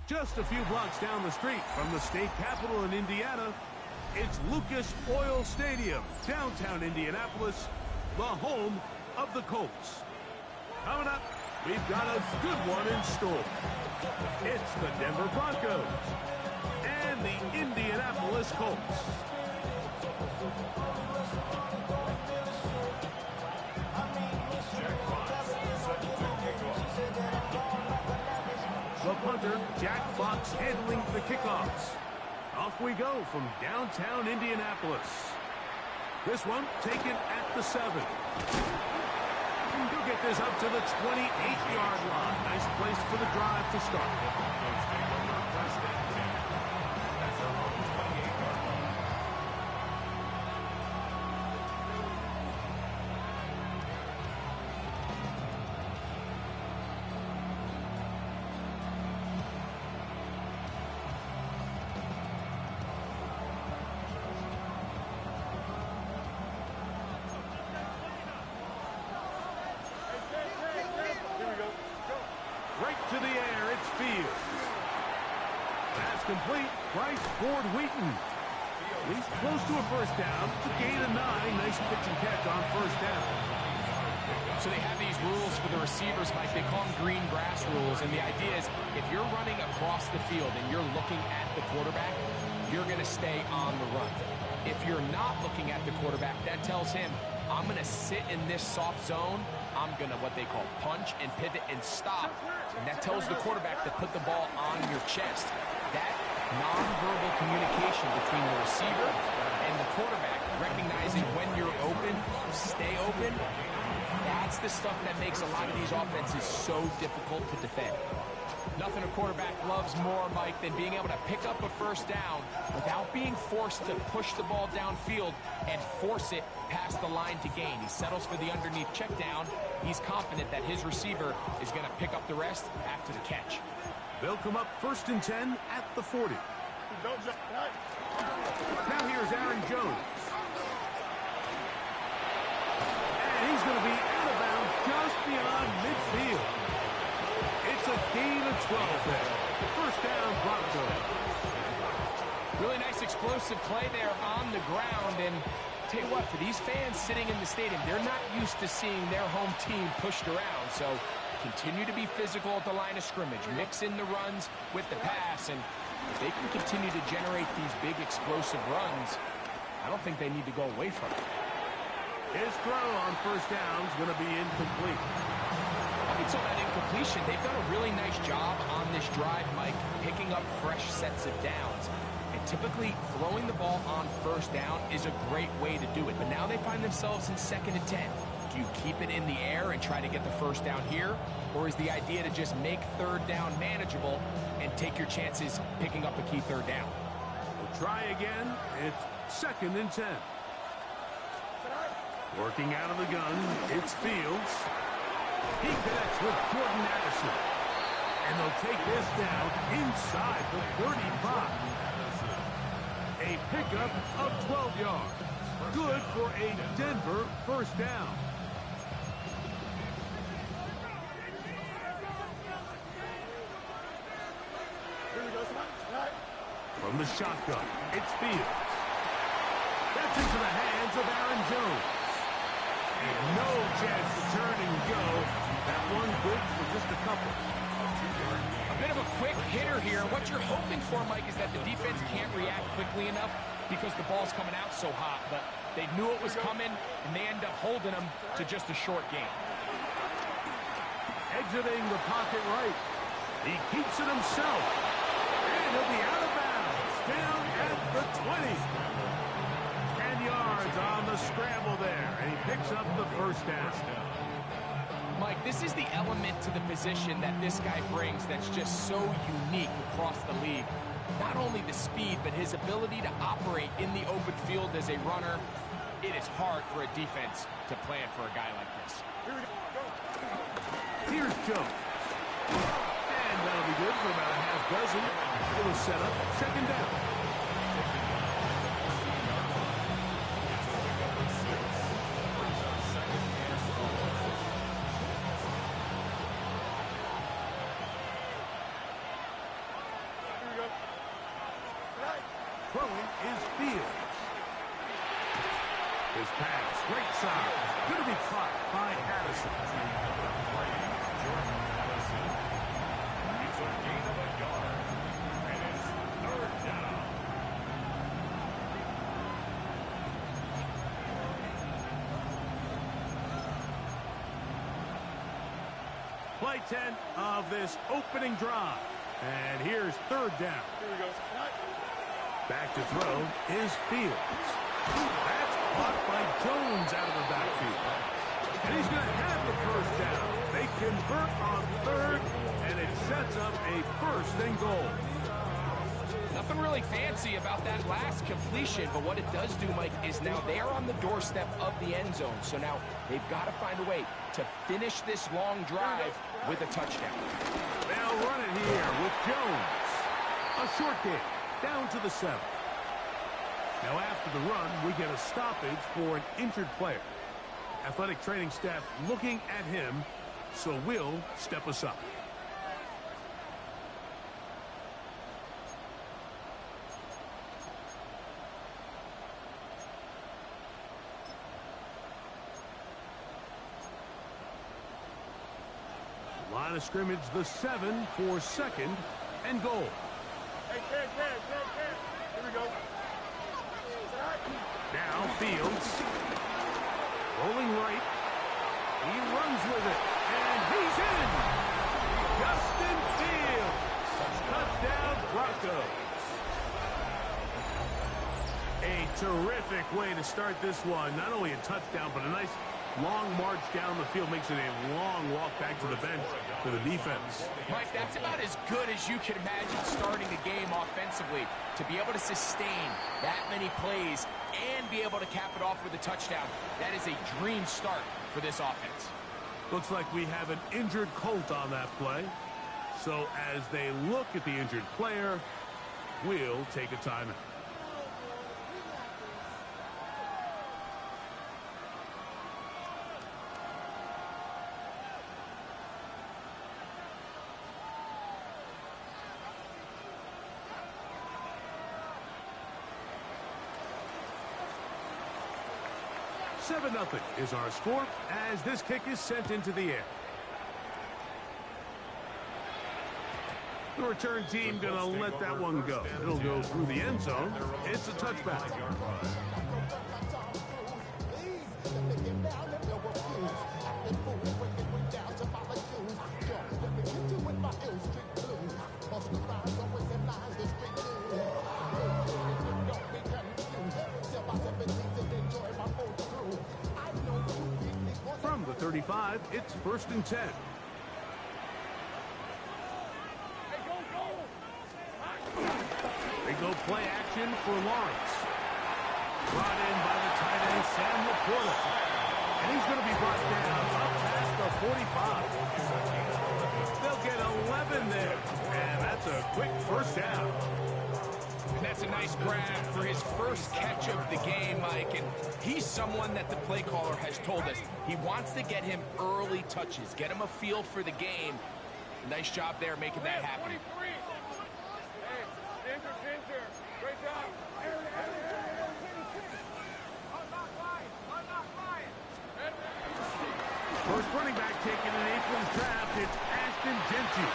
Just a few blocks down the street from the state capitol in Indiana, it's Lucas Oil Stadium, downtown Indianapolis, the home of the Colts. Coming up, we've got a good one in store. It's the Denver Broncos and the Indianapolis Colts. The punter, Jack Fox, handling the kickoffs. Off we go from downtown Indianapolis. This one taken at the 7. He'll get this up to the 28-yard line. Nice place for the drive to start. To the air, it's Fields. Pass complete. Bryce Ford Wheaton. He's close to a first down. A gain of 9. Nice pitch and catch on first down. So they have these rules for the receivers, Mike. They call them green grass rules. And the idea is if you're running across the field and you're looking at the quarterback, you're going to stay on the run. If you're not looking at the quarterback, that tells him, I'm going to sit in this soft zone. I'm going to what they call punch and pivot and stop. And that tells the quarterback to put the ball on your chest. That nonverbal communication between the receiver and the quarterback, recognizing when you're open, stay open, that's the stuff that makes a lot of these offenses so difficult to defend. Nothing a quarterback loves more, Mike, than being able to pick up a first down without being forced to push the ball downfield and force it past the line to gain. He settles for the underneath check down. He's confident that his receiver is going to pick up the rest after the catch. They'll come up 1st and 10 at the 40. Now here's Aaron Jones. And he's going to be out of bounds just beyond midfield. It's a gain of 12 there. First down, Broncos. Really nice explosive play there on the ground. And tell you what, for these fans sitting in the stadium, they're not used to seeing their home team pushed around. So continue to be physical at the line of scrimmage. Mix in the runs with the pass. And if they can continue to generate these big explosive runs, I don't think they need to go away from it. His throw on first down is going to be incomplete. It's on that incompletion. They've done a really nice job on this drive, Mike, picking up fresh sets of downs. And typically, throwing the ball on first down is a great way to do it. But now they find themselves in 2nd and 10. Do you keep it in the air and try to get the first down here? Or is the idea to just make 3rd down manageable and take your chances picking up a key 3rd down? We'll try again. It's 2nd and 10. Working out of the gun, it's Fields. He connects with Jordan Addison. And they'll take this down inside the 35. A pickup of 12 yards. Good for a Denver first down. From the shotgun, it's Fields. That's into the hands of Aaron Jones. And no chance to turn and go. That one good for just a couple. A bit of a quick hitter here. What you're hoping for, Mike, is that the defense can't react quickly enough because the ball's coming out so hot. But they knew it was coming, and they end up holding them to just a short game. Exiting the pocket right. He keeps it himself. And he'll be out of bounds. Down at the 20. 10 yards on the scramble there, and he picks up the first down. Mike, this is the element to the position that this guy brings that's just so unique across the league. Not only the speed, but his ability to operate in the open field as a runner. It is hard for a defense to plan for a guy like this. Here's Jones. And that'll be good for about a half dozen. It'll set up 2nd down. is Fields. His pass, right side, going to be caught by Addison. It's a gain of a yard, and it's third down. Play 10 of this opening drive. And here's third down. Here we go. Back to throw is Fields. That's caught by Jones out of the backfield. And he's going to have the first down. They convert on third, and it sets up a first and goal. Nothing really fancy about that last completion, but what it does do, Mike, is now they are on the doorstep of the end zone. So now they've got to find a way to finish this long drive with a touchdown. They'll run it here with Jones. A short game, down to the 7. Now after the run, we get a stoppage for an injured player. Athletic training staff looking at him, so we'll step aside. Line of scrimmage, the 7 for second and goal. Hey, here we go. Now Fields. Rolling right. He runs with it. And he's in. Justin Fields. Touchdown Broncos. A terrific way to start this one. Not only a touchdown, but a nice long march down the field. Makes it a long walk back to the bench for the defense. Mike, that's about as good as you can imagine starting a game offensively. To be able to sustain that many plays and be able to cap it off with a touchdown, that is a dream start for this offense. Looks like we have an injured Colt on that play. So as they look at the injured player, we'll take a timeout. Seven 0 is our score as this kick is sent into the air. The return team going to let that one go. It'll go through the end zone. It's a touchback. From the 35, it's 1st and 10. They go play action for Lawrence. Brought in by the tight end, Sam Laporta. And he's going to be brought down up past the 45. They'll get 11 there. And that's a quick first down. And that's a nice grab for his first catch of the game, Mike. And he's someone that the play caller has told us he wants to get him early touches, get him a feel for the game. Nice job there making that happen. Great job. First running back taken in April's draft, it's Ashton Genty.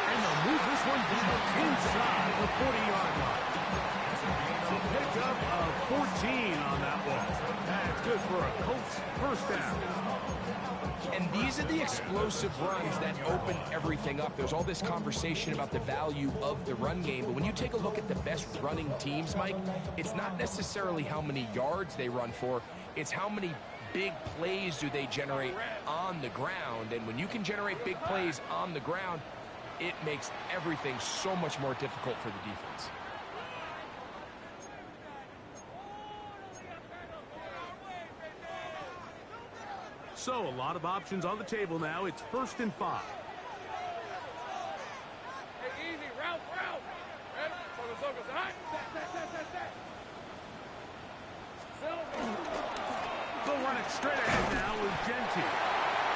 And they'll move this one deep inside the 40-yard line. A pickup of 14 on that one. That's good for a Colts first down. And these are the explosive runs that open everything up. There's all this conversation about the value of the run game, but when you take a look at the best running teams, Mike, it's not necessarily how many yards they run for, it's how many big plays do they generate on the ground. And when you can generate big plays on the ground, it makes everything so much more difficult for the defense. So a lot of options on the table now. It's 1st and 5. Hey, easy. Route. Ready? Focus. All right. Set. They'll run it straight ahead now with Genty.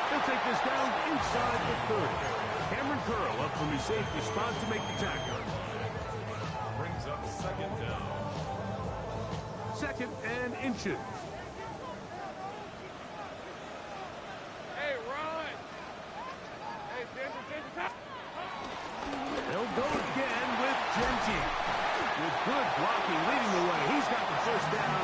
They'll take this down inside the 30. Cameron Curl up from his safety spot to make the tackle. Brings up 2nd down. Second and inches. Hey, run. Hey, Ginger. They'll go again with Genty. With good blocking leading the way. He's got the first down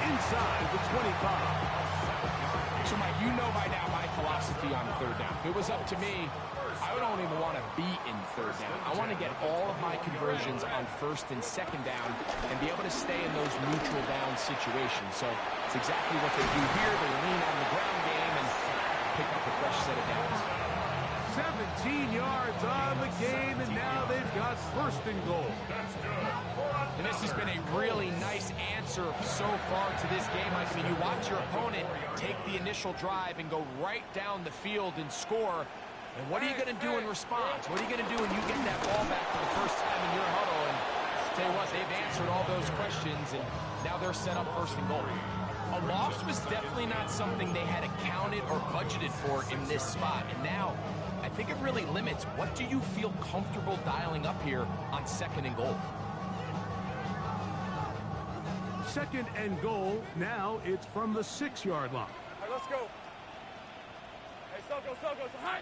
inside the 25. So, Mike, you know by now my philosophy on third down. If it was up to me, I don't even want to be in third down. I want to get all of my conversions on first and second down and be able to stay in those neutral down situations. So it's exactly what they do here. They lean on the ground game and pick up a fresh set of downs. 17 yards on the gain, and now they've got first and goal. That's good. And this has been a really nice answer so far to this game. I mean, you watch your opponent take the initial drive and go right down the field and score. And what are you going to do in response? What are you going to do when you get that ball back for the first time in your huddle? And tell you what, they've answered all those questions, and now they're set up first and goal. A loss was definitely not something they had accounted or budgeted for in this spot. And now, I think it really limits what do you feel comfortable dialing up here on second and goal. Second and goal. Now it's from the 6-yard line. All right, let's go. Hey, Soko, so high.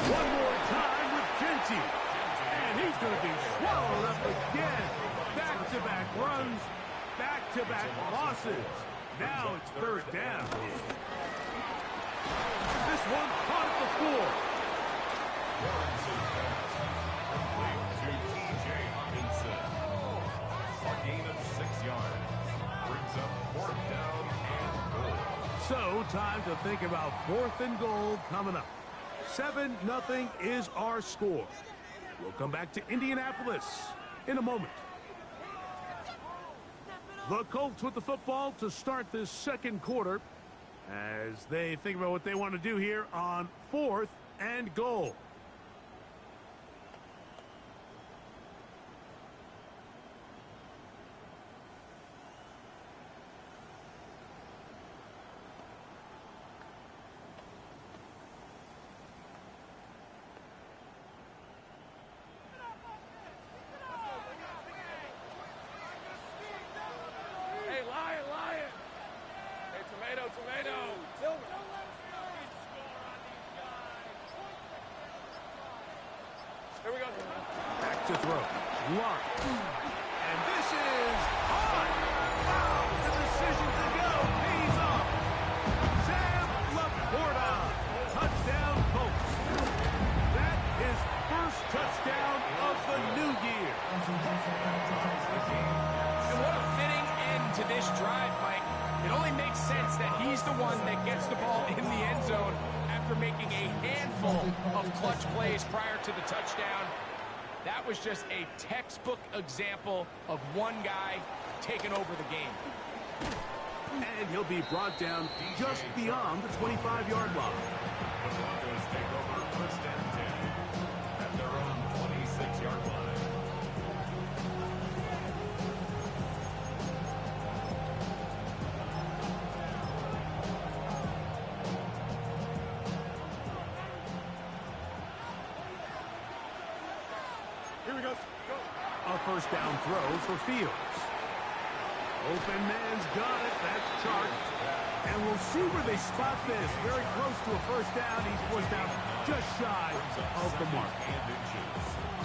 One more time with Genty. And he's going to be swallowed up again. Back-to-back runs, back-to-back losses. Now it's third down. This one caught at the floor. A gain of 6 yards. Brings up fourth down and goal. So, time to think about fourth and goal coming up. 7-0 is our score. We'll come back to Indianapolis in a moment. The Colts with the football to start this second quarter as they think about what they want to do here on fourth and goal. Here we go. Back to throw. Lock. And this is hard. Wow, the decision to go pays off. Sam Laporta. Touchdown Colts. That is first touchdown of the new year. And what a fitting end to this drive, Mike. It only makes sense that he's the one that gets the ball in the end zone after making a handful of clutch plays prior to the touchdown. That was just a textbook example of one guy taking over the game. And he'll be brought down just beyond the 25-yard line. The Broncos take over first and 10 at their own 26-yard line. A first down throw for Fields. Open man's got it. That's Chark. And we'll see where they spot this. Very close to a first down. He's forced out just shy of the mark.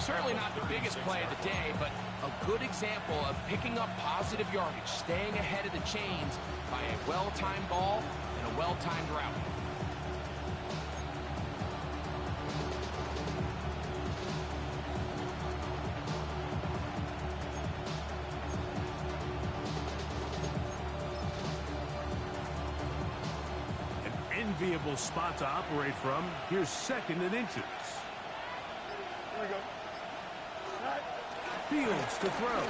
Certainly not the biggest play of the day, but a good example of picking up positive yardage, staying ahead of the chains by a well-timed ball and a well-timed route. Enviable spot to operate from. Here's second and inches. Here we go. Fields to throw.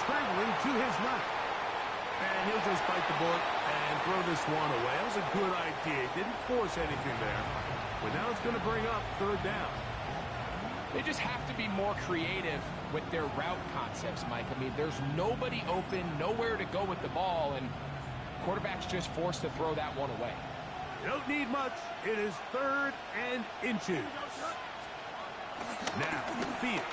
Scrambling to his left. And he'll just bite the bullet and throw this one away. That was a good idea. He didn't force anything there. But now it's going to bring up third down. They just have to be more creative with their route concepts, Mike. I mean, there's nobody open, nowhere to go with the ball, and quarterback's just forced to throw that one away. Don't need much. It is third and inches. Now, Fields.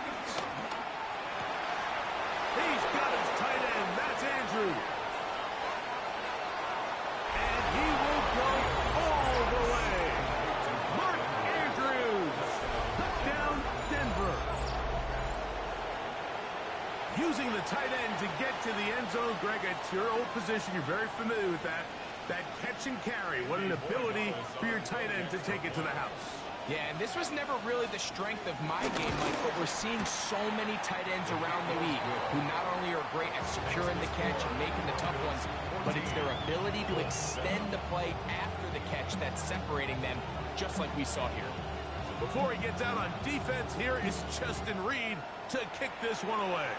He's got his tight end. That's Andrew. And he will go all the way. Mark Andrews. Touchdown, Denver. Using the tight end to get to the end zone. Greg, it's your old position. You're very familiar with that. That catch and carry. What an ability for your tight end to take it to the house. Yeah, and this was never really the strength of my game, Mike, but we're seeing so many tight ends around the league who not only are great at securing the catch and making the tough ones, but it's their ability to extend the play after the catch that's separating them, just like we saw here. Before he gets out on defense, here is Justin Reed to kick this one away.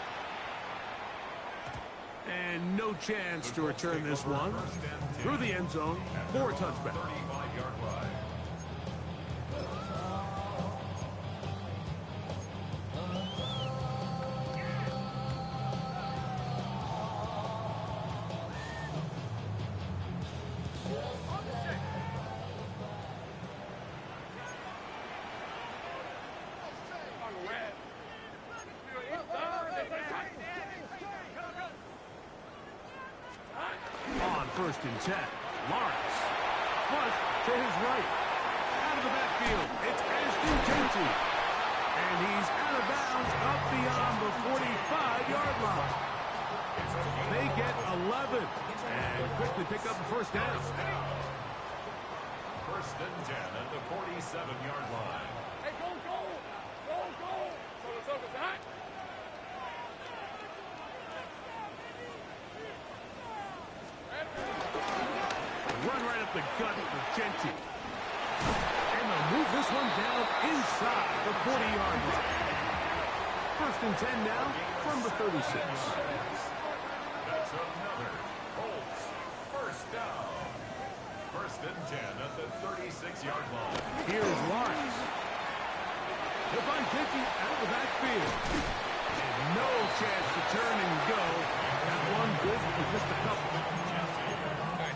And no chance to return this one through the end zone for a touchback. 35-yard line. On 1st and 10, Lawrence. Flush to his right. Out of the backfield, it's Ashton Genty. And he's out of bounds up beyond the 45-yard line. They get 11 and quickly pick up the first down. 1st and 10 at the 47-yard line. Hey, go, go! Go, go! So the hot. Run right up the gut for Genty. And they'll move this one down inside the 40-yard line. 1st and 10 now from the 36. That's another Colts first down. 1st and 10 at the 36-yard line. Here's Lawrence. He'll find Genty out of the backfield. And no chance to turn and go. That one good for just a couple.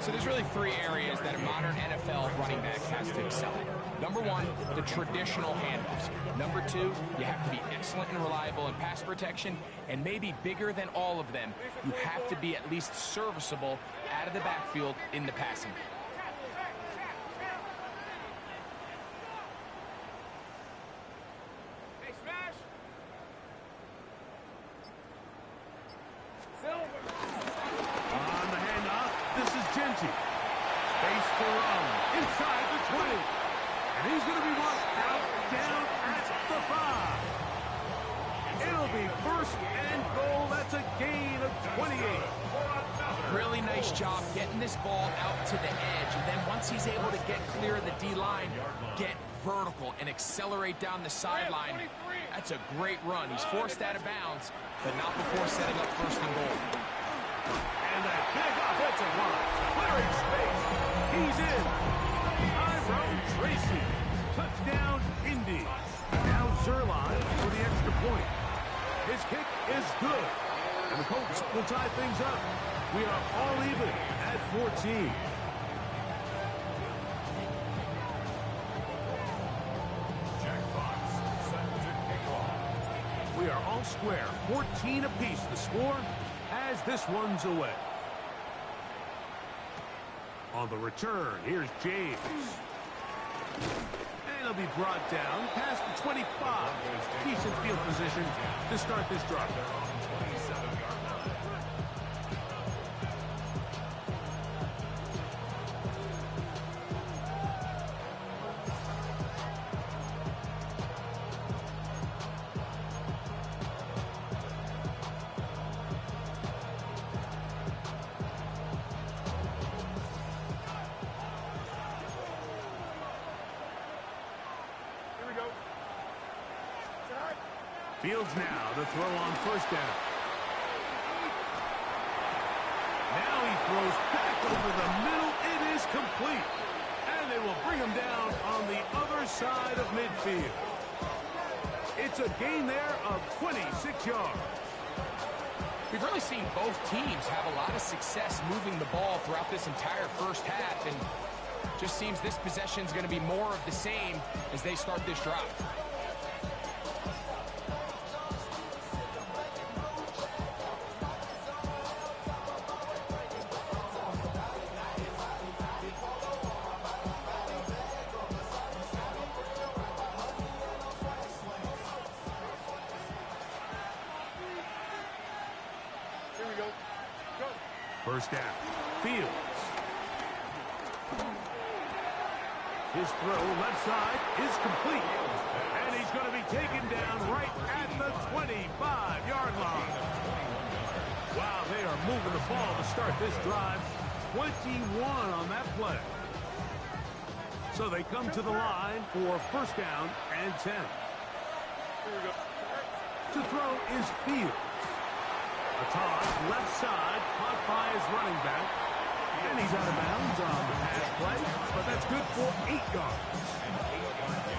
So there's really three areas that a modern NFL running back has to excel at. Number one, the traditional handoffs. Number two, you have to be excellent and reliable in pass protection. And maybe bigger than all of them, you have to be at least serviceable out of the backfield in the passing game. Hey, smash! On the handoff, this is Genty. Space to run inside the 20. And he's going to be marked out down at the 5. It'll be 1st and goal. That's a gain of 28. Really nice job getting this ball out to the edge. And then once he's able to get clear of the D-line, get vertical and accelerate down the sideline. That's a great run. He's forced out of bounds, but not before setting up 1st and goal. And that big offensive line. Clearing space. He's in. Tyrone Tracy. Touchdown, Indy. Now Zerline for the extra point. His kick is good. And the Colts will tie things up. We are all even at 14. Jackpots set to kick off. We are all square. 14 apiece the score as this one's away. On the return, here's James. And he'll be brought down past the 25. Decent field position to start this drive. 27-yard line. Fields now to throw on 1st down. Now he throws back over the middle. It is complete. And they will bring him down on the other side of midfield. It's a gain there of 26 yards. We've really seen both teams have a lot of success moving the ball throughout this entire first half, and just seems this possession is going to be more of the same as they start this drive. first down. Fields. His throw left side is complete. And he's going to be taken down right at the 25-yard line. Wow, they are moving the ball to start this drive. 21 on that play. So they come to the line for first down and 10. To throw is Fields. A toss left side, caught by his running back. And he's out of bounds on the pass play, but that's good for 8 yards.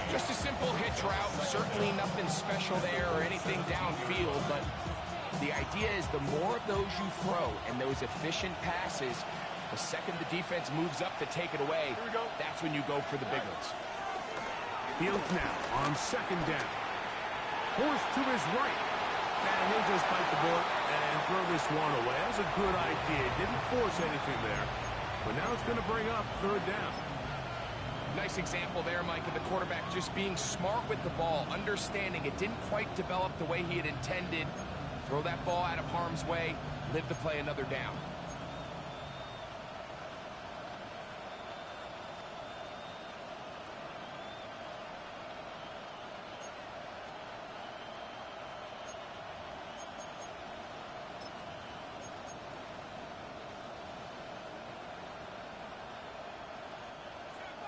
Just a simple hitch route. Certainly nothing special there or anything downfield, but the idea is the more of those you throw and those efficient passes, the second the defense moves up to take it away, that's when you go for the big ones. Fields now on second down. Forced to his right. And he'll just bite the bullet and throw this one away. That was a good idea. Didn't force anything there. But now it's going to bring up third down. Nice example there, Mike, of the quarterback just being smart with the ball, understanding it didn't quite develop the way he had intended. Throw that ball out of harm's way, live to play another down.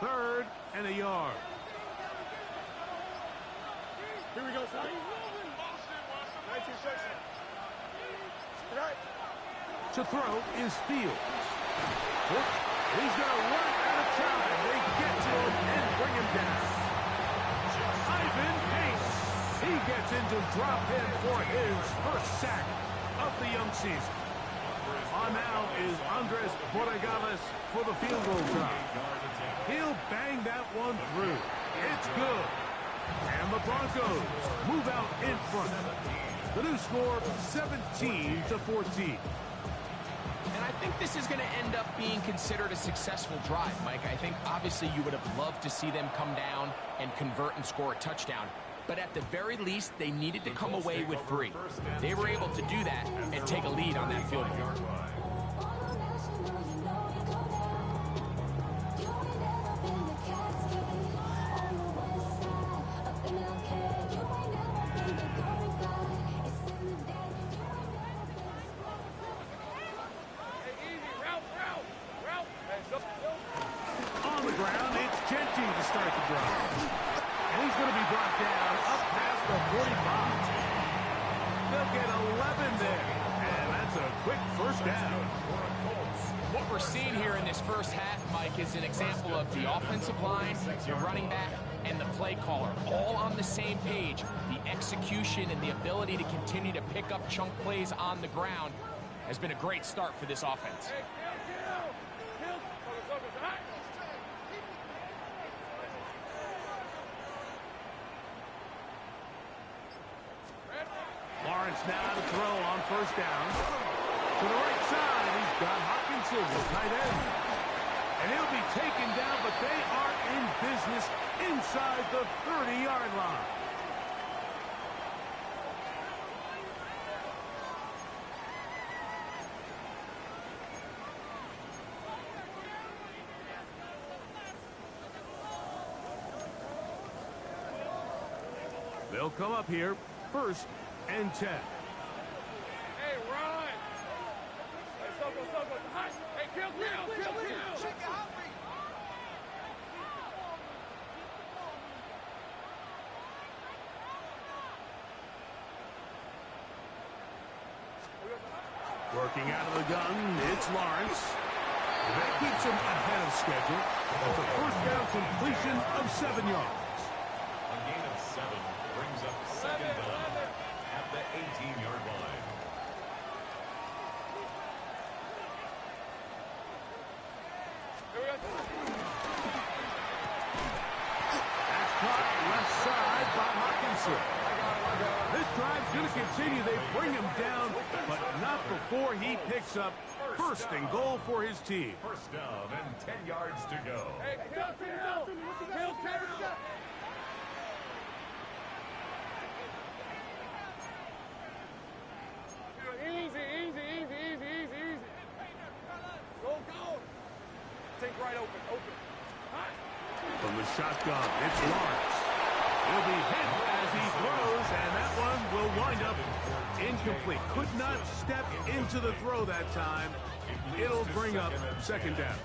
Third and a yard. Here we go, son. 19 seconds. Right. To throw is Fields. He's going to run out of time. They get to him and bring him down. Ivan Pace. He gets into drop in for his first sack of the young season. On now is Andres Borregales for the field goal try. He'll bang that one through. It's good. And the Broncos move out in front. The new score, 17-14. And I think this is going to end up being considered a successful drive, Mike. I think obviously you would have loved to see them come down and convert and score a touchdown. But at the very least, they needed to come away with 3. They were able to do that and take a lead on that field goal. On the ground, it's Genty to start the drive. And he's going to be brought down up past the 45. They'll get 11 there. And that's a quick first down. What we're seeing here in this first half, Mike, is an example of the offensive line, the running back, and the play caller all on the same page. The execution and the ability to continue to pick up chunk plays on the ground has been a great start for this offense. Lawrence now to throw on first down. To the right side, he's got Hopkinson, the tight end. And he'll be taken down, but they are in business inside the 30-yard line. They'll come up here, first and 10. Hey, Ron. Hey, Soko. Hey, kill. Working out of the gun, it's Lawrence. That keeps him ahead of schedule. That's a first down completion of 7 yards. A gain of 7 brings up second down at the 18-yard line. That's caught left side by Hopkinson. This drive's going to continue. They bring him down, but not before he picks up first and goal for his team. First down and 10 yards to go. Hey, kill. Easy. lane's right open. Hot. From the shotgun, it's Lawrence. He'll be hit as he throws, and that one will wind up incomplete. Could not step into the throw that time. It'll bring up second down.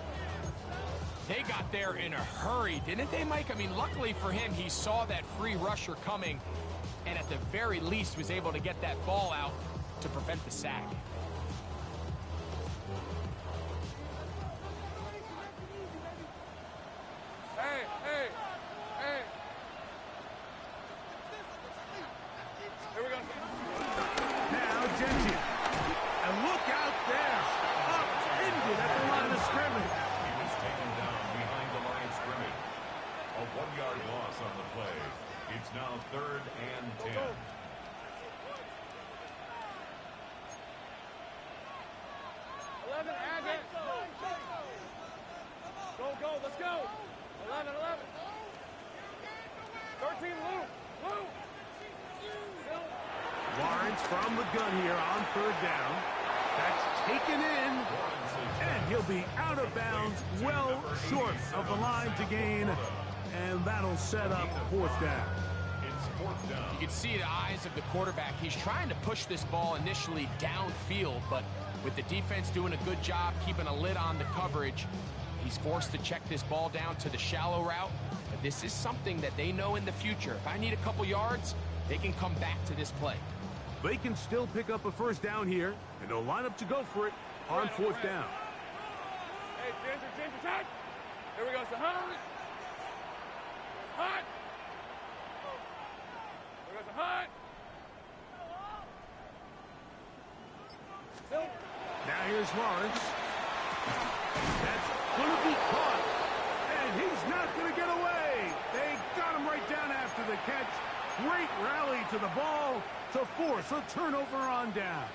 They got there in a hurry, didn't they, Mike? I mean, luckily for him, he saw that free rusher coming, and at the very least was able to get that ball out to prevent the sack. Hey. Here we go. Now Gentile. And look out there. Upended at the line of scrimmage. He was taken down behind the line of scrimmage. A 1-yard loss on the play. It's now 3rd and 10. Go, let's go. 11. 13, Lou. Lawrence from the gun here on 3rd down. That's taken in. And he'll be out of bounds, well short of the line to gain. And that'll set up 4th down. It's 4th down. You can see the eyes of the quarterback. He's trying to push this ball initially downfield, but with the defense doing a good job keeping a lid on the coverage, he's forced to check this ball down to the shallow route. But this is something that they know in the future. If I need a couple yards, they can come back to this play. They can still pick up a 1st down here, and they'll line up to go for it on 4th down. Hey, Ginger, tight. Here we go. It's 100. Hot. Here goes the hot. Now here's Lawrence. That's going to be caught. And he's not going to get away. They got him right down after the catch. Great rally to the ball to force a turnover on down.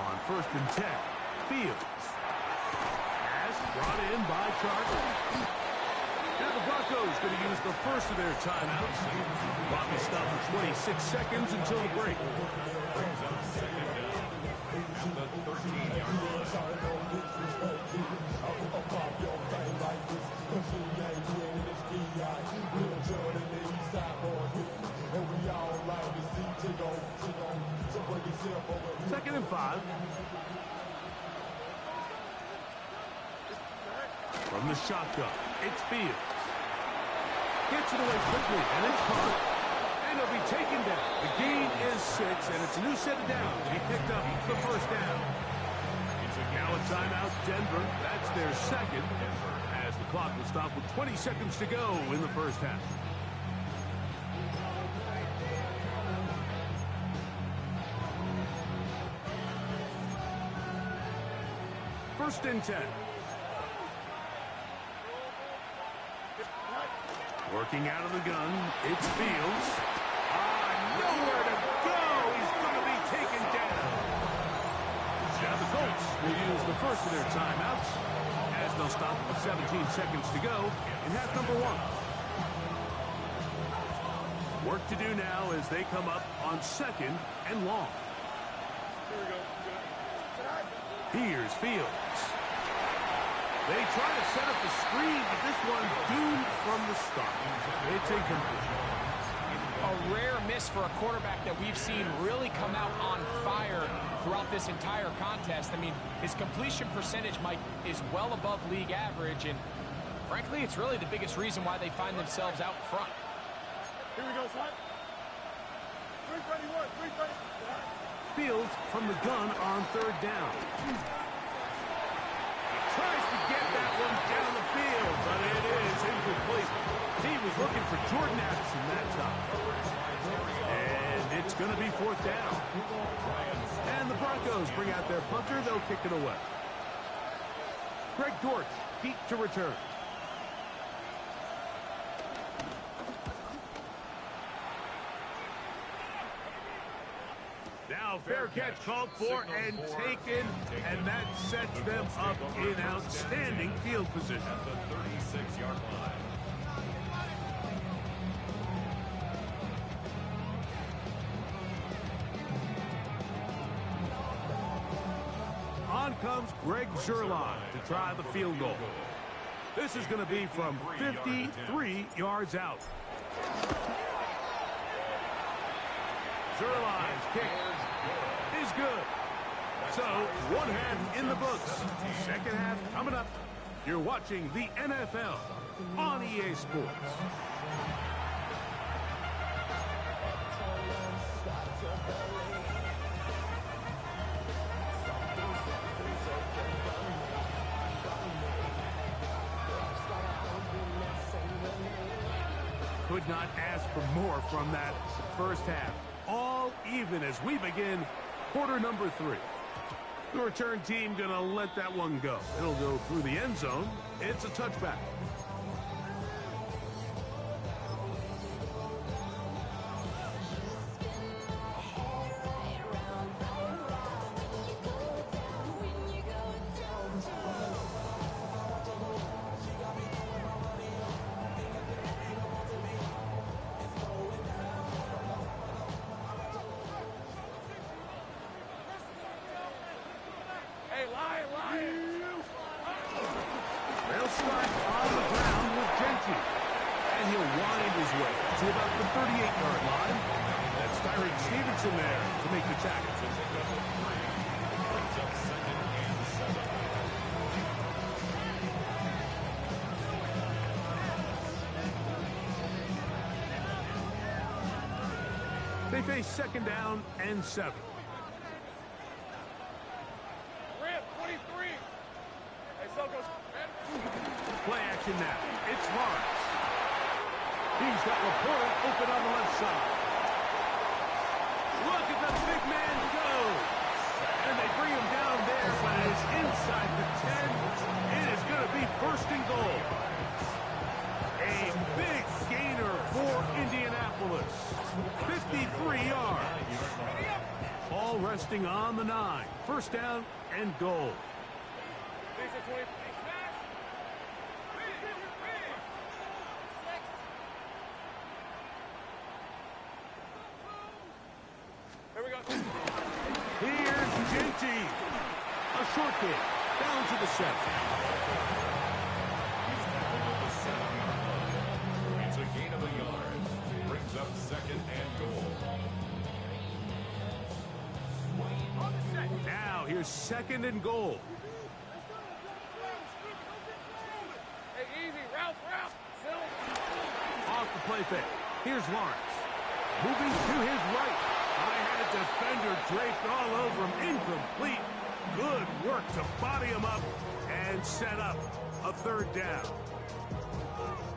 On 1st and 10, Fields. Pass brought in by Chargers. Now the Broncos going to use the first of their timeouts. Clock is stopped for 26 seconds until the break. Brings up 2nd down at the 13-yard line. Second and 5. From the shotgun, it's Fields. Gets it away quickly, and it's caught. And he'll be taken down. The gain is 6, and it's a new set of downs. He picked up the 1st down. Now a timeout, Denver. That's their second, as the clock will stop with 20 seconds to go in the 1st half. First and 10. Working out of the gun, it's Fields. Nowhere to go. He's going to be taken down. Now the Colts will use the first of their timeouts, as they'll stop with 17 seconds to go in half number 1. Work to do now as they come up on 2nd and long. Here we go. Here's Fields. They try to set up the screen, but this one doomed from the start. It's incomplete. A rare miss for a quarterback that we've seen really come out on fire throughout this entire contest. I mean, his completion percentage, Mike, is well above league average, and frankly, it's really the biggest reason why they find themselves out front. Here we go, son. 331, 330. Fields from the gun on 3rd down. He tries to get that one down the field, but it is incomplete. He was looking for Jordan Addison that time. And it's going to be 4th down. And the Broncos bring out their punter. They'll kick it away. Greg Dortch, deep to return. Now fair catch called for and taken, and that sets them up in outstanding field position. At the 36-yard line. On comes Greg Zerline to try the field goal. This is going to be from 53 yards out. Zerline's kick is good. So, one half in the books. Second half coming up. You're watching the NFL on EA Sports. Could not ask for more from that first half. All even as we begin quarter number 3. The return team gonna let that one go. It'll go through the end zone. It's a touchback. They'll start on the ground with Genty. And he'll wind his way to about the 38-yard line. That's Tyreek Stevenson there to make the tackle. They face second down and 7. Play action now. It's Lawrence. He's got Laporta open on the left side. Look at the big man go. And they bring him down there, but it is inside the 10. It is going to be first and goal. A big gainer for Indianapolis. 53 yards. All resting on the 9. First down and goal. Here's Genty. A short kick. Down to the 7. It's a gain of a yard. Brings up second and goal. Now here's second and goal. Hey, easy. Route. Off the play fake. Here's Lawrence. Moving to his right. I had a defender draped all over him. Incomplete. Good work to body him up and set up a third down.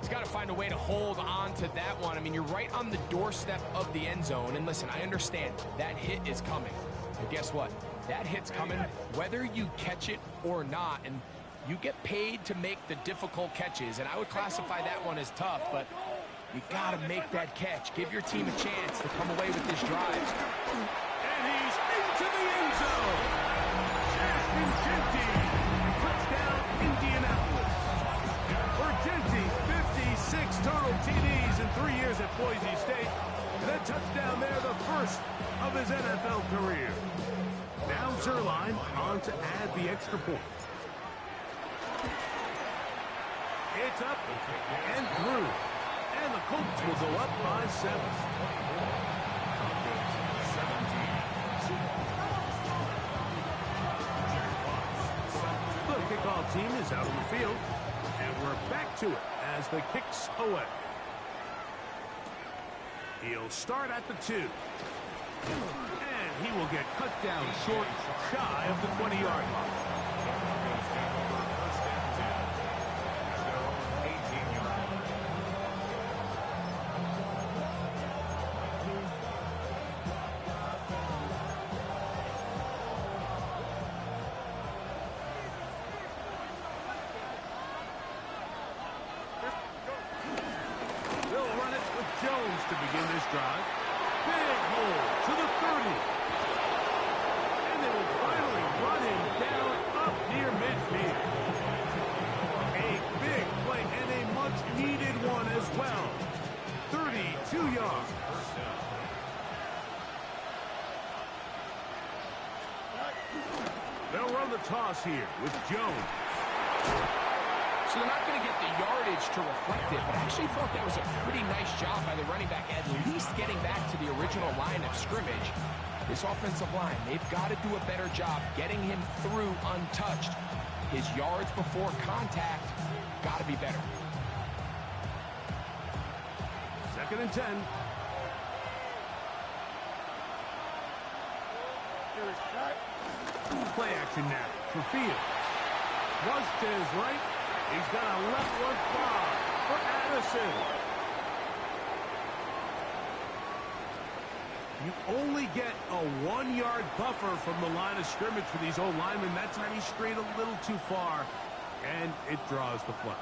He's got to find a way to hold on to that one. I mean, you're right on the doorstep of the end zone. And listen, I understand that hit is coming. But guess what? That hit's coming whether you catch it or not. And you get paid to make the difficult catches. And I would classify that one as tough, but you got to make that catch. Give your team a chance to come away with this drive. And he's into the end zone. Jackson Genty. Touchdown, Indianapolis. For Genty, 56 total TDs in 3 years at Boise State. And a touchdown there, the first of his NFL career. Now Zerline on to add the extra point. It's up and through. And the Colts will go up by 7. The kickoff team is out on the field. And we're back to it as the kicks away. He'll start at the 2. And he will get cut down short, shy of the 20-yard line. Jones to begin this drive. Big hole to the 30. run him down up near midfield. A big play and a much-needed one as well. 32 yards. They'll run the toss here with Jones. So they're not going to get the yardage to reflect it, but I actually thought that was a pretty nice job by the running back, at least getting back to the original line of scrimmage. This offensive line, they've got to do a better job getting him through untouched. His yards before contact got to be better. 2nd and 10. Play action now for Fields. Flush to his right. He's got a left one far for Addison. You only get a 1-yard buffer from the line of scrimmage for these old linemen. That time he strayed a little too far, and it draws the flag.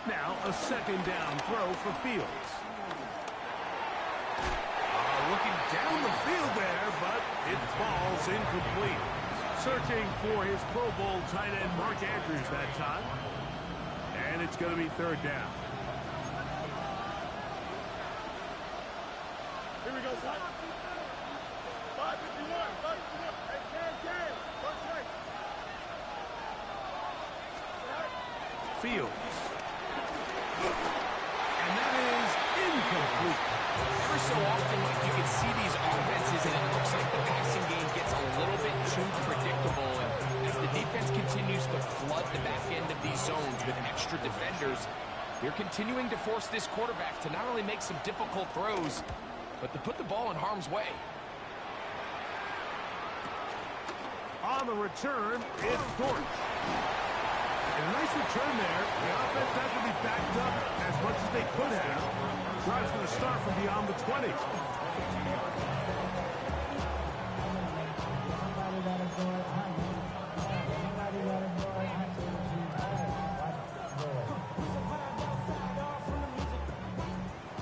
Now a 2nd down throw for Fields. Looking down the field there, but it falls incomplete. Searching for his Pro Bowl tight end Mark Andrews that time. And it's going to be 3rd down. Here we go, son. 551. 551. Hey, first right. Fields. And that is incomplete. Every so often, you can see these offenses, and it looks like the passing game gets a little bit too predictable. And as the defense continues to flood the back end of these zones with extra defenders, they're continuing to force this quarterback to not only make some difficult throws, but to put the ball in harm's way. On the return, it's Dortch. And a nice return there. The offense has to be backed up as much as they could have. Drive's going to start from beyond the 20.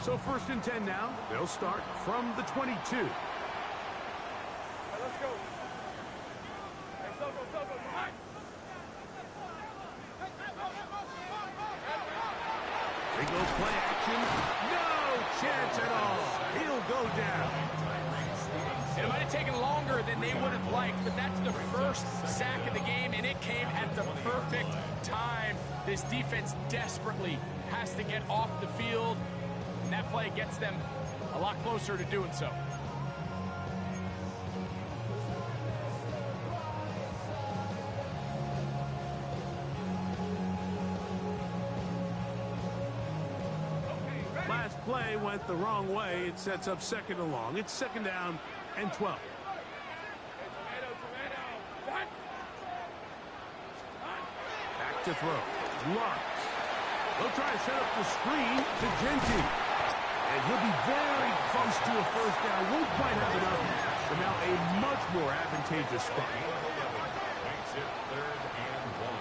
So 1st and 10 now. They'll start from the 22. Let's go. Hey, go. Right. They go play action. No chance at all. He'll go down. It might have taken longer than they would have liked, but that's the first sack of the game, and it came at the perfect time. This defense desperately has to get off the field, and that play gets them a lot closer to doing so. Last play went the wrong way. It sets up 2nd and long. It's 2nd down and 12. Back to throw. Lawrence. They'll try to set up the screen to Genty. And he'll be very close to a 1st down. Won't quite have enough, but now a much more advantageous spot. Makes it 3rd and 1.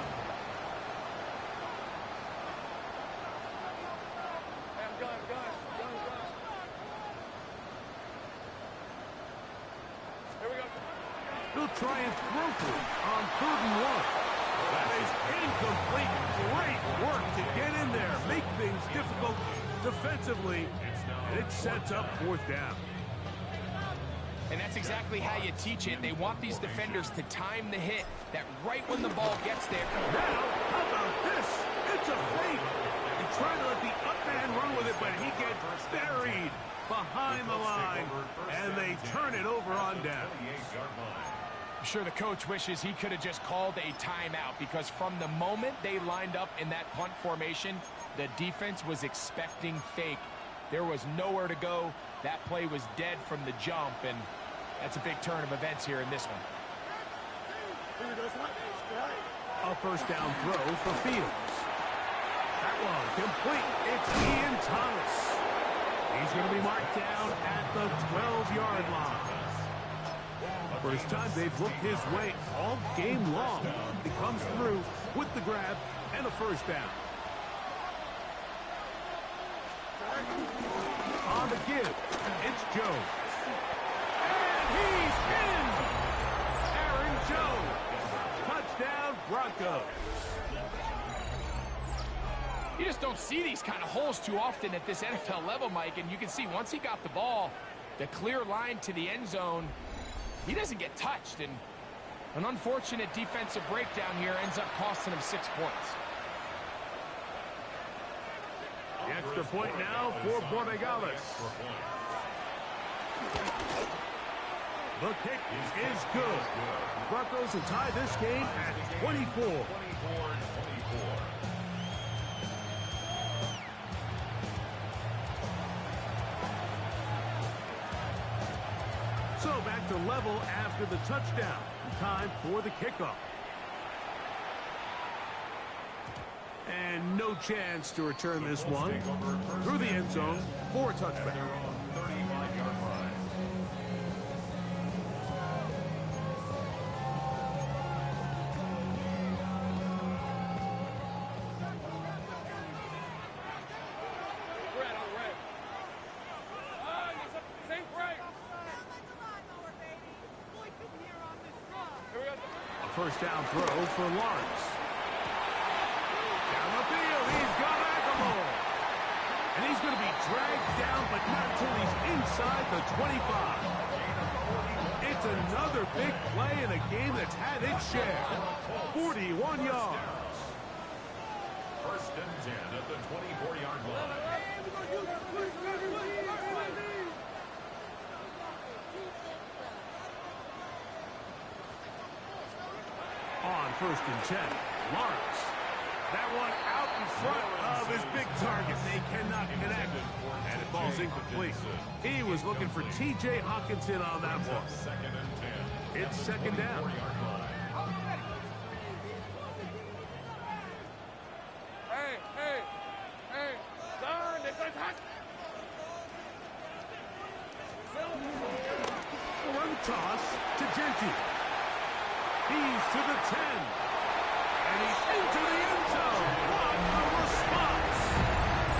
Here we go. He'll try and throw for it on 3rd and 1. That is incomplete. Great work to get in there. Make things difficult defensively. And it sets up 4th down. And that's exactly how you teach it. They want these defenders to time the hit, that right when the ball gets there. Now, how about this? It's a fake. They try to let the up man run with it, but he gets buried behind the line, and they turn it over on down. I'm sure the coach wishes he could have just called a timeout, because from the moment they lined up in that punt formation, the defense was expecting fake. There was nowhere to go. That play was dead from the jump, and that's a big turn of events here in this one. A 1st down throw for Fields. That one complete. It's Ian Thomas. He's going to be marked down at the 12-yard line. First time they've looked his way all game long. He comes through with the grab and a first down. On the give, it's Jones. And he's in! Aaron Jones. Touchdown, Broncos. You just don't see these kind of holes too often at this NFL level, Mike, and you can see once he got the ball, the clear line to the end zone, he doesn't get touched, and an unfortunate defensive breakdown here ends up costing him 6 points. The extra point now for Borregales. The kick is good. Broncos will tie this game at 24. So back to level after the touchdown. Time for the kickoff. And no chance to return this one. Through the end zone for a touchback. First down throw for Lawrence. Down the field, he's got Aguilar. And he's going to be dragged down, but not until he's inside the 25. It's another big play in a game that's had its share. 41 yards. First and 10 at the 24-yard line. On first and 10, Lawrence. That one out in front of his big target. They cannot connect, and it falls incomplete. He was looking for T.J. Hockenson on that one. Second and 10. It's second down. Hey, Don, they're going to touch. Run toss to Genty. He's to the 10. And he's into the end zone. What a response.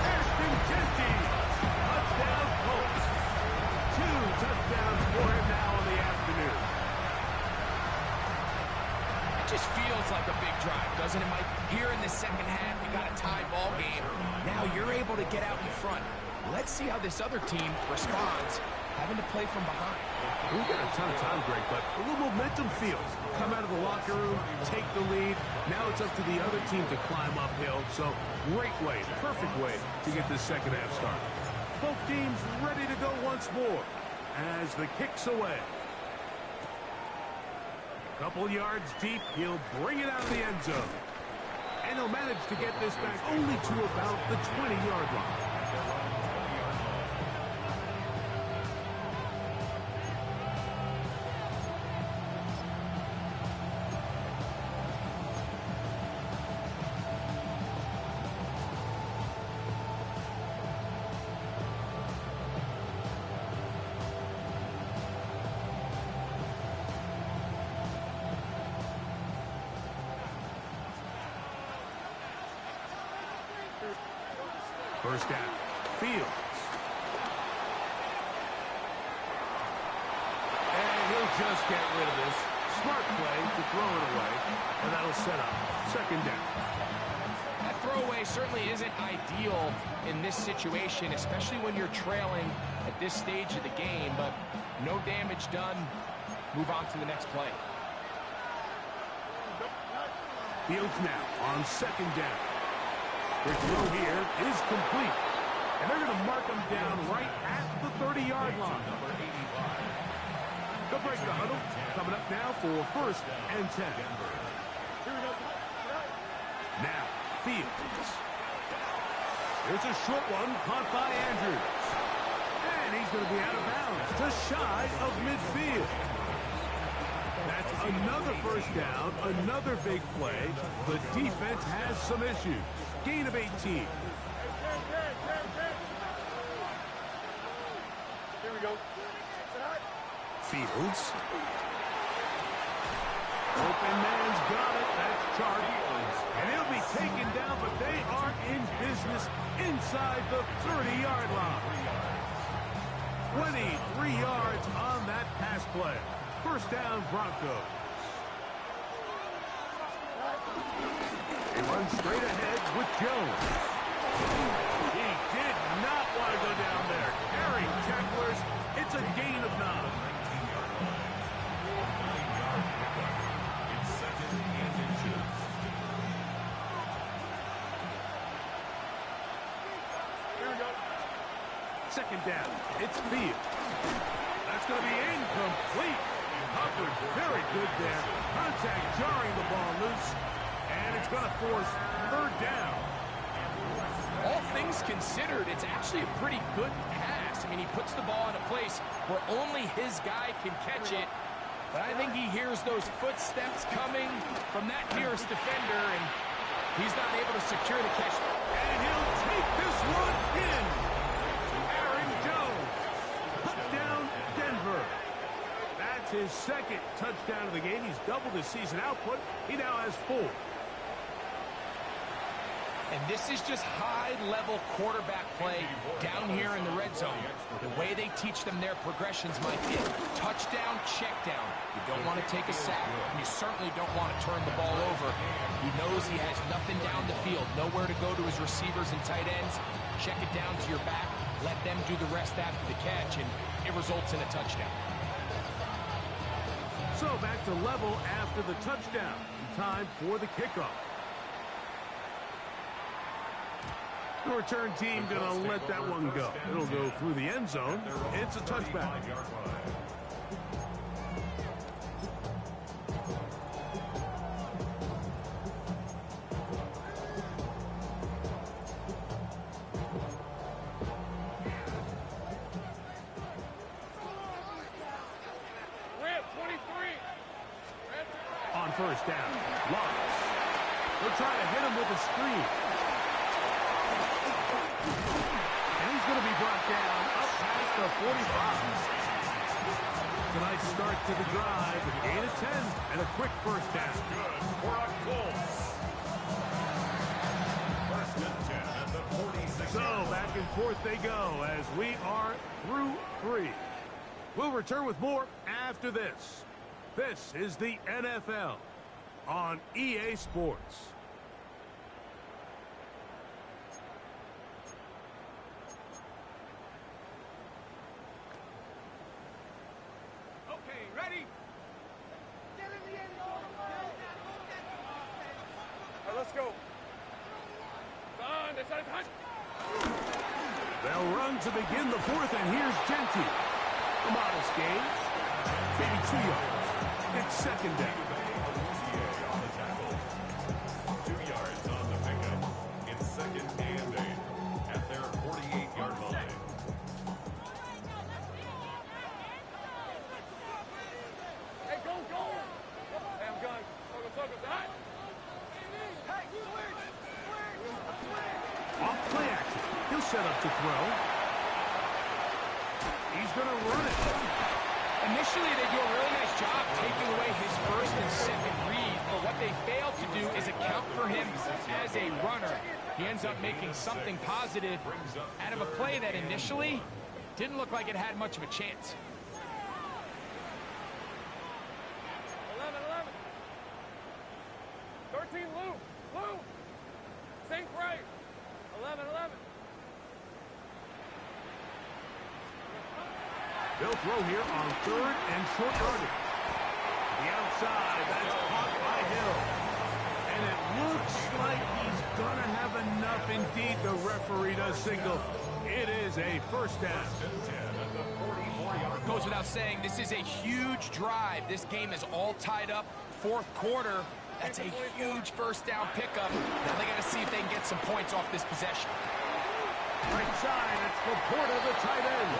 Ashton Genty. Touchdown Colts. 2 touchdowns for him now in the afternoon. It just feels like a big drive, doesn't it, Mike? Here in the second half, you got a tie ball game. Now you're able to get out in front. Let's see how this other team responds, having to play from behind. We've got a ton of time, Greg, but a little momentum feels. Come out of the locker room, take the lead. Now it's up to the other team to climb uphill. So great way, perfect way to get this second half started. Both teams ready to go once more as the kick's away. A couple yards deep, he'll bring it out of the end zone. And he'll manage to get this back only to about the 20-yard line. First down, Fields. And he'll just get rid of this. Smart play to throw it away, and that'll set up second down. That throwaway certainly isn't ideal in this situation, especially when you're trailing at this stage of the game, but no damage done. Move on to the next play. Fields now on second down. Their throw here is complete. And they're going to mark him down right at the 30-yard line. They'll break the huddle. Coming up now for first and 10. Now, Fields. There's a short one caught by Andrews. And he's going to be out of bounds, just shy of midfield. That's another first down, another big play. The defense has some issues. Gain of 18. Here we go. Fields. Open man's got it. That's Charlie. And he'll be taken down, but they are in business inside the 30-yard line. 23 yards on that pass play. First down, Broncos. He runs straight ahead with Jones. He did not want to go down there. Carrying tacklers. It's a gain of 9. Second down, it's Fields. That's going to be incomplete. Hubbard very good there. Contact jarring the ball loose, and it's going to force third down. All things considered, it's actually a pretty good pass. I mean, he puts the ball in a place where only his guy can catch it. But I think he hears those footsteps coming from that nearest defender, and he's not able to secure the catch. And he'll take this one in. That's his second touchdown of the game. He's doubled his season output. He now has 4. And this is just high-level quarterback play down here in the red zone. The way they teach them their progressions might be touchdown, check down. You don't want to take a sack, and you certainly don't want to turn the ball over. He knows he has nothing down the field, nowhere to go to his receivers and tight ends. Check it down to your back, let them do the rest after the catch, and it results in a touchdown. So back to level after the touchdown. Time for the kickoff. The return team going to let that one go. It'll go through the end zone. It's a touchback. On first down, Lawrence. They're trying to hit him with a screen. And he's going to be brought down up past the 45. A nice start to the drive, a gain of 10, and a quick first down. Good for a Colts. First and 10 at the 46. So back and forth they go as we are through 3. We'll return with more after this. This is the NFL on EA Sports. Okay, ready? Get in the end zone. All right, let's go. Done. It's out of time. They'll run to begin the 4th, and here's Genty. A modest gain, maybe 2 yards. It's second down. On the tackle. 2 yards on the pickup. It's second and 8 at their 48-yard line. Hey, go, go. Hey, I'm going. Focus, hot. Hey, switch. Off play action. He'll set up to throw. He's going to run it. Initially, they do a really nice job taking away his first and second read, but what they fail to do is account for him as a runner. He ends up making something positive out of a play that initially didn't look like it had much of a chance. 11. 13, Lou. Sink right. 11. They'll throw here on 3rd and short yardage. The outside, that's caught by Hill. And it looks like he's going to have enough indeed. The referee does signal. It is a first down. Goes without saying, this is a huge drive. This game is all tied up. 4th quarter, that's a huge first down pickup. Now they got to see if they can get some points off this possession. Right side, it's Laporta, the tight end.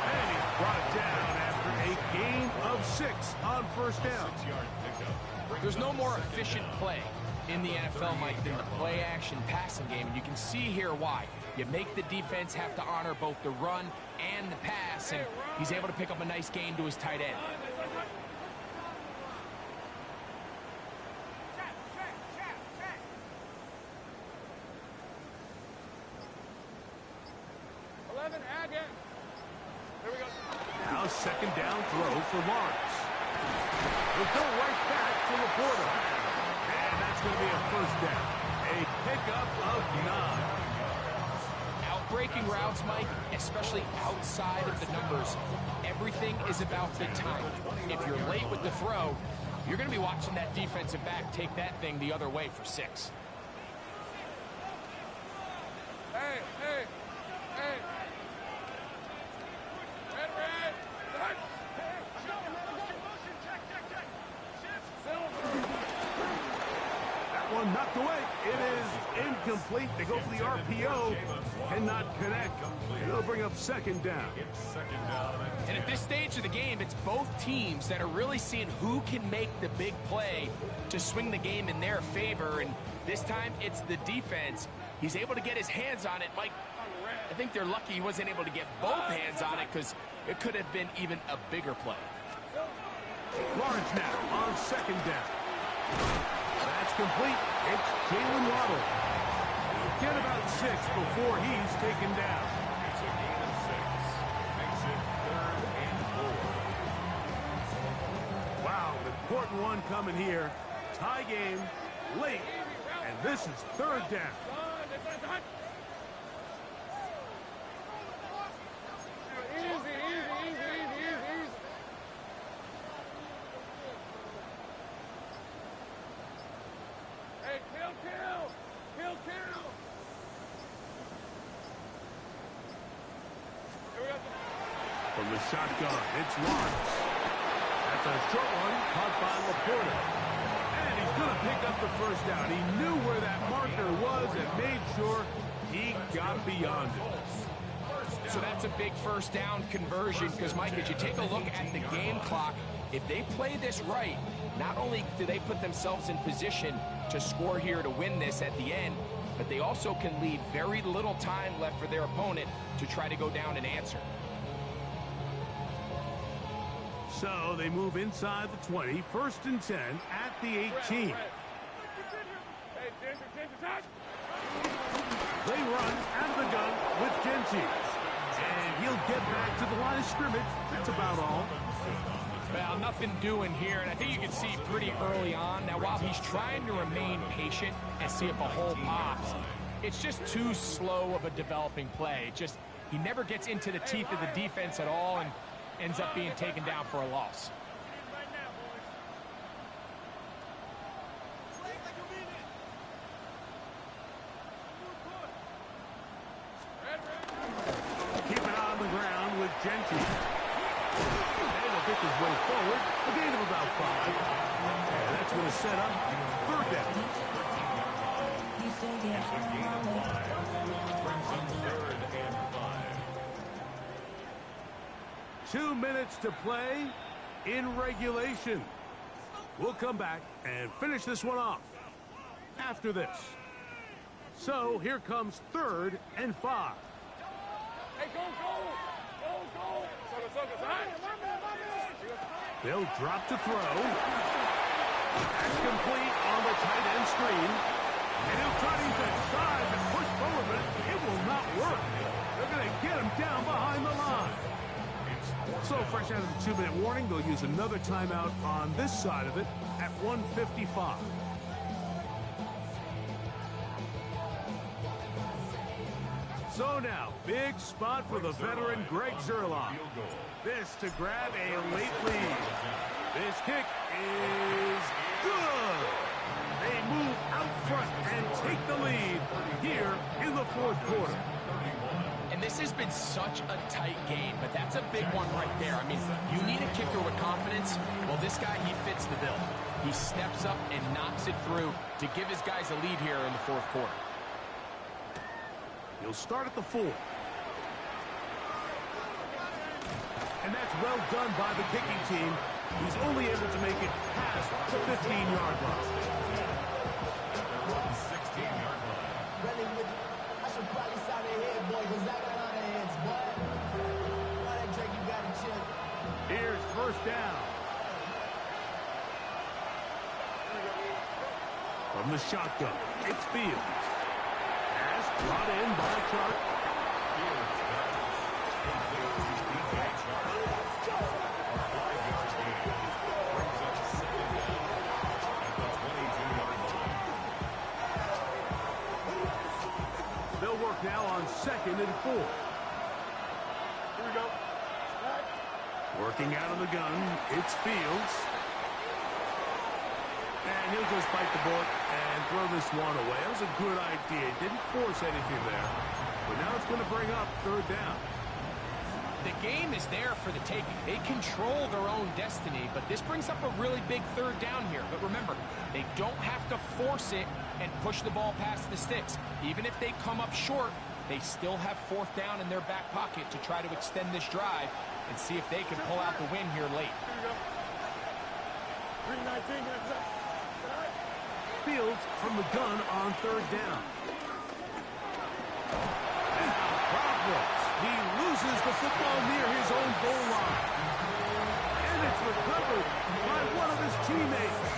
And he's brought down after a gain of 6 on first down. There's no more efficient play in the NFL, Mike, than the play-action passing game, and you can see here why. You make the defense have to honor both the run and the pass, and he's able to pick up a nice gain to his tight end. Now second down throw for Lawrence. He'll go right back to Laporta. And that's going to be a first down. A pickup of 9. Breaking routes, Mike, especially outside of the numbers, everything is about the time. If you're late with the throw, you're going to be watching that defensive back take that thing the other way for 6. Hey. That one knocked away. It is incomplete. They go for the RPO. Cannot connect. It'll bring up second down. And at this stage of the game, it's both teams that are really seeing who can make the big play to swing the game in their favor. And this time, it's the defense. He's able to get his hands on it. Mike, I think they're lucky he wasn't able to get both hands on it because it could have been even a bigger play. Lawrence now on second down. That's complete. It's Jalen Waddle. Get about 6 before he's taken down. It's a gain of 6. Makes it 3rd and 4. Wow, an important one coming here. Tie game, late, and this is 3rd down. From the shotgun, it's Lawrence. That's a short one, caught by Laporta. And he's going to pick up the first down. He knew where that marker was and made sure he got beyond it. So that's a big first down conversion because, Mike, as you take a look at the game clock, if they play this right, not only do they put themselves in position to score here to win this at the end, but they also can leave very little time left for their opponent to try to go down and answer. So they move inside the 20, 1st and 10 at the 18. They run out of the gun with Genty. And he'll get back to the line of scrimmage. That's about all. Well, nothing doing here, and I think you can see pretty early on. Now, while he's trying to remain patient and see if a hole pops, it's just too slow of a developing play. He never gets into the teeth of the defense at all and ends up being taken down for a loss. Keep it on the ground with Genty. And he'll pick his way forward. A gain of about 5. And that's going to set up 3rd down. It's a gain of 5. Brings up 3rd and 5. 2 minutes to play in regulation. We'll come back and finish this one off after this. So here comes 3rd and 5. Hey, go! They'll drop to throw. That's complete on the tight end screen. And he'll try to use that size and push forward, but it will not work. They're going to get him down behind the line. So fresh out of the 2-minute warning, they'll use another timeout on this side of it at 1:55. So now, big spot for the veteran Greg Zerline. This to grab a late lead. This kick is good. They move out front and take the lead here in the 4th quarter. And this has been such a tight game, but that's a big one right there. I mean, you need a kicker with confidence. Well, this guy, he fits the bill. He steps up and knocks it through to give his guys a lead here in the 4th quarter. He'll start at the 4. And that's well done by the kicking team. He's only able to make it past the 15-yard line. 16-yard line. shotgun. It's Fields. Pass brought in by Chark. They'll work now on 2nd and 4. Here we go. Working out of the gun, it's Fields. And he'll just bite the bullet and throw this one away. That was a good idea. He didn't force anything there. But now it's going to bring up 3rd down. The game is there for the taking. They control their own destiny, but this brings up a really big 3rd down here. But remember, they don't have to force it and push the ball past the sticks. Even if they come up short, they still have 4th down in their back pocket to try to extend this drive and see if they can pull out the win here late. Here we go. 3:19 minutes left. Fields from the gun on 3rd down. Now problems. He loses the football near his own goal line. And it's recovered by one of his teammates.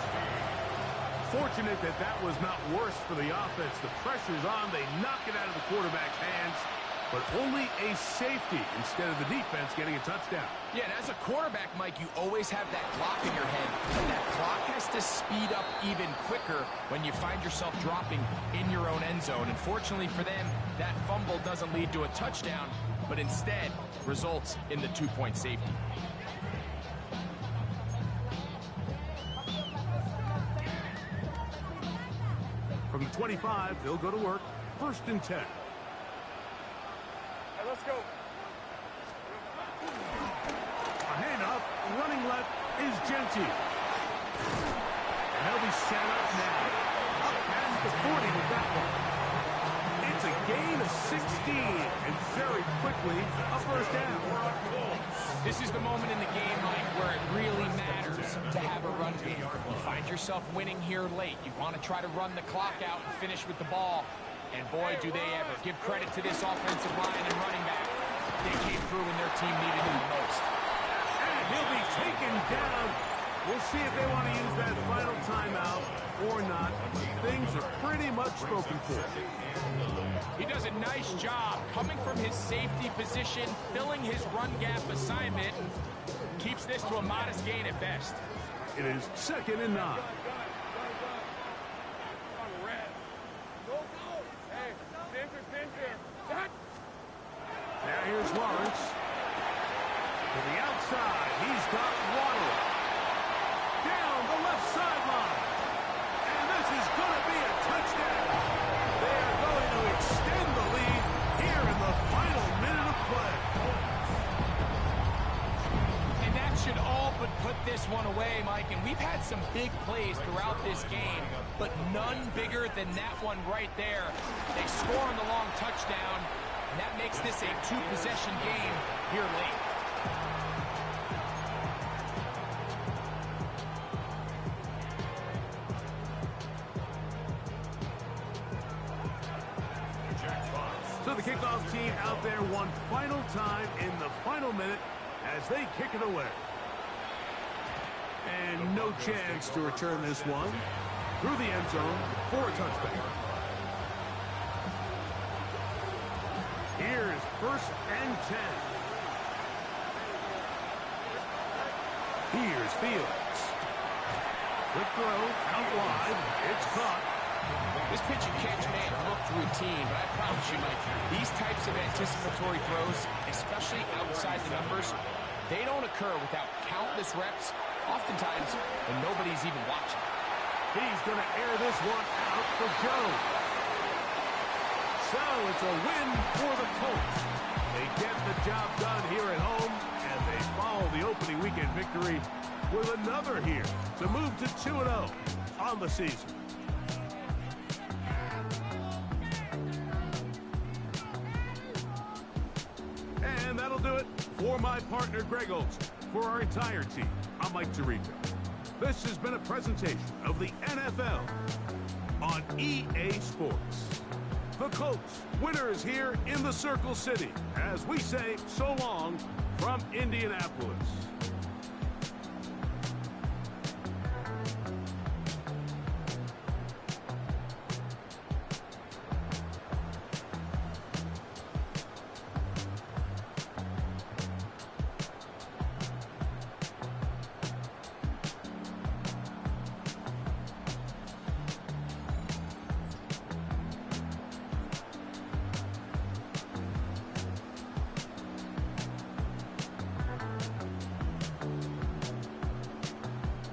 Fortunate that that was not worse for the offense. The pressure's on. They knock it out of the quarterback's hands. But only a safety instead of the defense getting a touchdown. Yeah, and as a quarterback, Mike, you always have that clock in your head. And that clock has to speed up even quicker when you find yourself dropping in your own end zone. And fortunately for them, that fumble doesn't lead to a touchdown, but instead results in the 2-point safety. From the 25, they'll go to work. 1st and 10. Let's go. A handoff, running left is Genty. And he'll be set up now. Up past the 40 with that one. It's a gain of 16, and very quickly, a 1st down. This is the moment in the game, Mike, where it really matters to have a run game. You find yourself winning here late. You want to try to run the clock out and finish with the ball. And boy, do they ever. Give credit to this offensive line and running back. They came through when their team needed him the most. And he'll be taken down. We'll see if they want to use that final timeout or not. Things are pretty much spoken for. He does a nice job coming from his safety position, filling his run gap assignment, keeps this to a modest gain at best. It is 2nd and 9. Now here's Lawrence. To the outside, he's got Waddle. Down the left sideline. And this is going to be a touchdown. They are going to extend the lead here in the final minute of play. And that should all but put this one away, Mike. And we've had some big plays throughout this game, but none bigger than that one right there. They score on the long touchdown. And that makes this a 2-possession game here late. So the kickoff team out there one final time in the final minute as they kick it away. And no chance to return this one through the end zone for a touchback. Here's 1st and 10. Here's Fields. Quick throw, out wide. It's caught. This pitch and catch may have looked routine, but I promise you, Mike, these types of anticipatory throws, especially outside the numbers, they don't occur without countless reps, oftentimes when nobody's even watching. He's going to air this one out for Jones. So it's a win for the Colts. They get the job done here at home, and they follow the opening weekend victory with another here to move to 2-0 on the season. And that'll do it for my partner, Greg Olson. For our entire team, I'm Mike Tirico. This has been a presentation of the NFL on EA Sports. The Colts, winners here in the Circle City, as we say so long from Indianapolis.